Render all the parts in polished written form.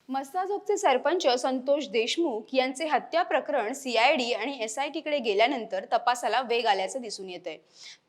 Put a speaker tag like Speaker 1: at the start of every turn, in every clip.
Speaker 1: मस्साजोगचे सरपंच संतोष देशमुख यांचे हत्या प्रकरण सीआयडी आणि एसआयटी कडे गेल्यानंतर तपासाला वेग आल्याचे दिसून येतंय।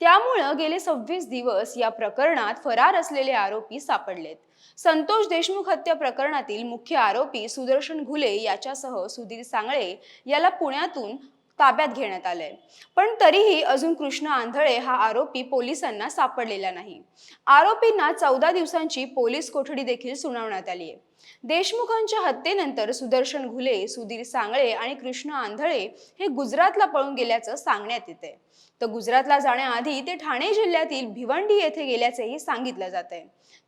Speaker 1: त्यामुळे गेले 26 दिवस या प्रकरणात फरार असलेले आरोपी सापडलेत। संतोष देशमुख हत्या प्रकरणातील मुख्य आरोपी सुदर्शन घुले याच्यासह सुधीर सांगळे याला पुण्यातून ताब्यात घेण्यात आलंय। पण तरीही अजून कृष्ण आंधळे हा आरोपी पोलिसांना सापडलेला नाही। आरोपींना 14 दिवसांची पोलीस कोठडी देखील सुनावण्यात आली आहे। देशमुखांच्या हत्येनंतर सुदर्शन घुले, सुधीर सांगळे आणि कृष्ण आंधळे हे गुजरातला पळून गेल्याचं सांगण्यात येतंय। तर गुजरातला जाण्याआधी ते ठाणे जिल्ह्यातील भिवंडी येथे गेल्याचेही सांगितलं जातंय।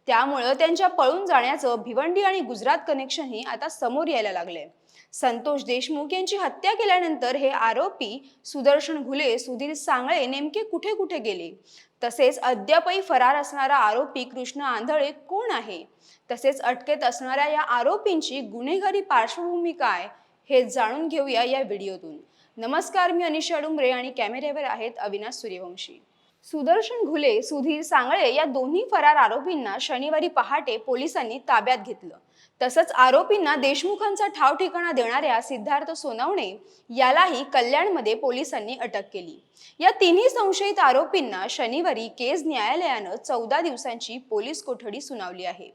Speaker 1: त्यामुळे त्यांच्या पळून जाण्याचं भिवंडी आणि गुजरात कनेक्शनही आता समोर यायला लागलंय। संतोष देशमुख यांची हत्या केल्यानंतर हे आरोपी सुदर्शन घुले, सुधीर सांगळे नेमके कुठे कुठे गेले, तसेच अद्यापही फरार असणारा आरोपी कृष्ण आंधळे कोण आहे, तसेच अटकेत असणाऱ्या या आरोपींची गुन्हेगारी पार्श्वभूमी काय हे जाणून घेऊया या व्हिडिओतून। नमस्कार, मी अनिशा डुंगरे आणि कॅमेऱ्यावर आहेत अविनाश सूर्यवंशी। सुदर्शन घुले, सुधीर सांगळे या दोन्ही फरार आरोपींना शनिवारी पहाटे पोलिसांनी ताब्यात घेतलं। तसंच आरोपींना देशमुखांचा ठाव ठिकाणा देणाऱ्या सिद्धार्थ सोनवणे यालाही कल्याणमध्ये पोलिसांनी अटक केली। या तिन्ही संशयित आरोपींना शनिवारी केज न्यायालयानं 14 दिवसांची पोलीस कोठडी सुनावली आहे।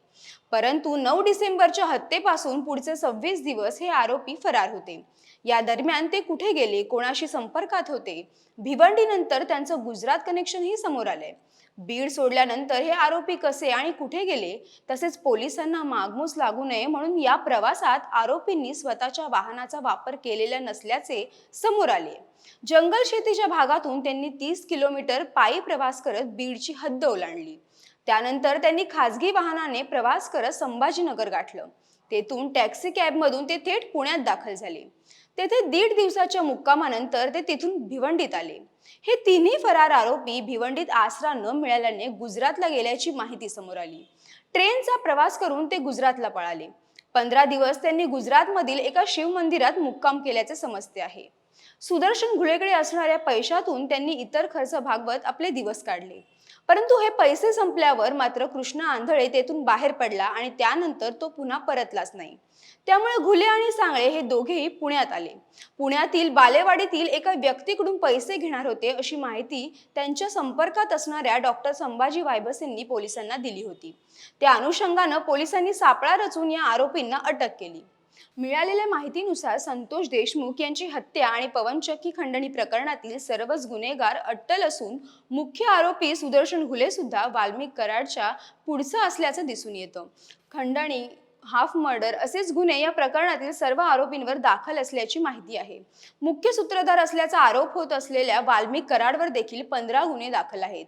Speaker 1: परंतु 9 डिसेंबरच्या हत्येपासून पुढचे 26 दिवस हे आरोपी फरार होते। या दरम्यान ते कुठे गेले, कोणाशी संपर्कात होते, भिवंडीनंतर त्यांचं गुजरात कनेक्शनही समोर आलंय। बीड सोडल्यानंतर हे आरोपी कसे आणि कुठे गेले, तसेच पोलिसांना मागमूस लागू नये म्हणून या प्रवासात आरोपींनी स्वतःच्या वाहनाचा वापर केलेला नसल्याचे समोर आले। जंगल शेतीच्या भागातून त्यांनी 30 किलोमीटर पायी प्रवास करत बीडची हद्द ओलांडली। त्यानंतर त्यांनी खासगी वाहनाने प्रवास करत संभाजीनगर गाठलं। तेथून टॅक्सी कॅबमधून ते थेट पुण्यात दाखल झाले। तेथे 1.5 दिवसाच्या मुक्कामानंतर ते तिथून भिवंडीत आले। हे तिन्ही फरार आरोपी भिवंडीत आसरा न मिळाल्याने गुजरातला गेल्याची माहिती समोर आली। ट्रेनचा प्रवास करून ते गुजरातला पळाले। 15 दिवस त्यांनी गुजरातमधील एका शिव मंदिरात मुक्काम केल्याचे समजते आहे। सुदर्शन घुलेकडे असणाऱ्या पैशातून त्यांनी इतर खर्च भागवत आपले दिवस काढले। परंतु हे पैसे संपल्यावर मात्र कृष्ण आंधळे तेथून बाहेर पडला आणि त्यानंतर तो पुन्हा परतलाच नाही। त्यामुळे घुले आणि सांगळे हे दोघेही पुण्यात आले। पुण्यातील बालेवाडीतील एका व्यक्तीकडून पैसे घेणार होते अशी माहिती त्यांच्या संपर्कात असणाऱ्या डॉक्टर संभाजी वायबस यांनी पोलिसांना दिली होती। त्या अनुषंगाने पोलिसांनी सापळा रचून या आरोपींना अटक केली। मिळालेल्या माहितीनुसार संतोष देशमुख यांची हत्या आणि पवनचक्की खंडणी प्रकरणातील सर्वच गुन्हेगार अट्टल असून मुख्य आरोपी सुदर्शन घुले सुद्धा वाल्मिक कराडच्या पुढचा असल्याचं दिसून येतं। खंडणी, हाफ मर्डर असेच गुन्हे या प्रकरणातील सर्व आरोपींवर दाखल असल्याची माहिती आहे। मुख्य सूत्रधार असल्याचा आरोप होत असलेल्या वाल्मिक कराडवर देखील 15 गुन्हे दाखल आहेत।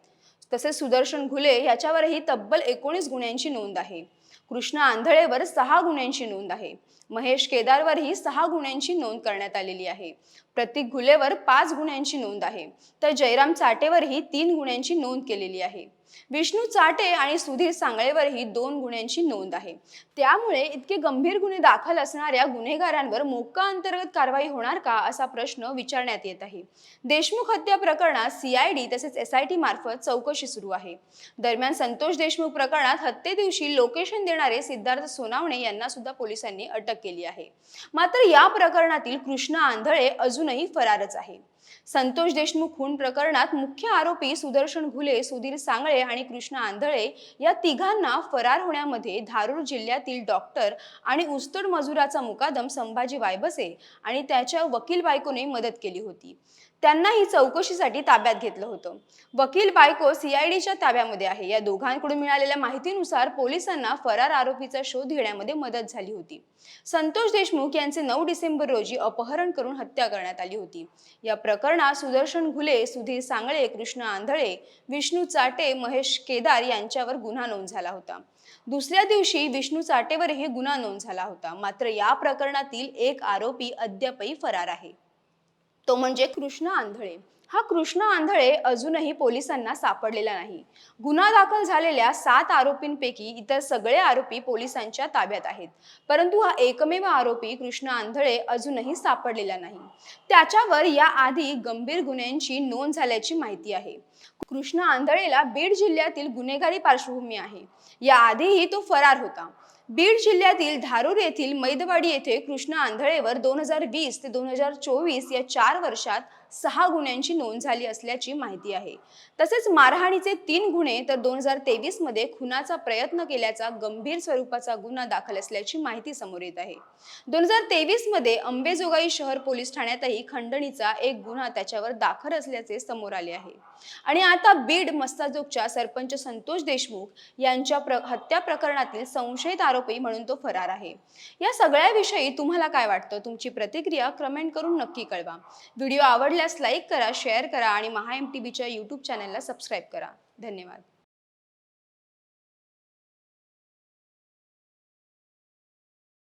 Speaker 1: तसेच सुदर्शन घुले याच्यावरही तब्बल 19 गुन्ह्यांची नोंद आहे। कृष्ण आंधळेवर 6 गुन्ह्यांची नोंद आहे। महेश केदारवरही 6 गुन्ह्यांची नोंद करण्यात आलेली आहे। प्रतीक घुलेवर 5 गुन्ह्यांची नोंद आहे, तर जयराम चाटेवरही 3 गुन्ह्यांची नोंद केलेली आहे। विष्णू चाटे आणि सुधीर सांगळेवरही 2 गुन्ह्यांची नोंद आहे। त्यामुळे इतके गंभीर गुन्हे दाखल असणाऱ्या गुन्हेगारांवर मोक्का अंतर्गत कारवाई होणार का असा प्रश्न विचारण्यात येत आहे। देशमुख हत्या प्रकरणात सीआयडी तसेच एसआयटी मार्फत चौकशी सुरू आहे। दरम्यान संतोष देशमुख प्रकरणात हत्ये दिवशी लोकेशन देणारे सिद्धार्थ सोनवणे यांना सुद्धा पोलिसांनी अटक केली आहे। मात्र या प्रकरणातील कृष्ण आंधळे अजूनही फरारच आहे। संतोष देशमुख खून प्रकरणात मुख्य आरोपी सुदर्शन घुले, सुधीर सांगळे आणि कृष्ण आंधळे या तिघांना फरार होण्यामध्ये धारूर जिल्ह्यातील डॉक्टर आणि ऊसतोड मजुराचा मुकादम संभाजी वायबसे आणि त्याच्या वकील बायकोने मदत केली होती। त्यांनाही चौकशीसाठी ताब्यात घेतलं होतं। वकील बायको सीआयडीच्या ताब्यामध्ये आहे। या दोघांकडून मिळालेल्या माहितीनुसार पोलिसांना फरार आरोपीचा शोध घेण्यामध्ये मदत झाली होती। संतोष देशमुख यांचे 9 डिसेंबर रोजी अपहरण करून हत्या करण्यात आली होती। या प्रकरणात सुदर्शन घुले, सुधीर सांगळे, कृष्ण आंधळे, विष्णू चाटे, महेश केदार यांच्यावर गुन्हा नोंद झाला होता। दुसऱ्या दिवशी विष्णू चाटेवरही गुन्हा नोंद झाला होता। मात्र या प्रकरणातील एक आरोपी अद्यापही फरार आहे, तो म्हणजे कृष्ण आंधळे। हा कृष्ण आंधळे अजूनही पोलिसांना सापडलेला नाही। गुन्हा दाखल झालेल्या 7 आरोपींपैकी इतर सगळे आरोपी पोलिसांच्या ताब्यात आहेत, परंतु हा एकमेव आरोपी कृष्ण आंधळे अजूनही सापडलेला नाही। त्याच्यावर याआधी गंभीर गुन्ह्यांची नोंद झाल्याची माहिती आहे। कृष्ण आंधळेला बीड जिल्ह्यातील गुन्हेगारी पार्श्वभूमी आहे। याआधीही तो फरार होता। बीड जिल्ह्यातील धारूर येथील मैदवाडी येथे कृष्ण आंधळेवर 2020 ते 2024 या 4 वर्षात 6 गुन्ह्यांची नोंद झाली असल्याची माहिती आहे. तसेच मारहाणीचे 3 गुन्हे तर 2023 मध्ये खुनाचा प्रयत्न केल्याचा गंभीर स्वरूपाचा गुन्हा दाखल असल्याची माहिती समोर येत आहे. 2023 मध्ये अंबेजोगाई शहर पोलीस ठाण्यातही खंडणीचा एक गुन्हा त्याच्यावर दाखल असल्याचे समोर आले आहे. आणि आता बीड मस्ताजोगच्या सरपंच संतोष देशमुख यांच्या हत्या प्रकरणातील संशयित आरोपी म्हणून तो फरार आहे. या सगळ्याविषयी तुम्हाला काय वाटतं? तुमची प्रतिक्रिया कमेंट करून नक्की कळवा. व्हिडिओ आवडल्यास लाईक करा, शेअर करा आणि महा MTBच्या YouTube चॅनलला सबस्क्राईब करा. धन्यवाद.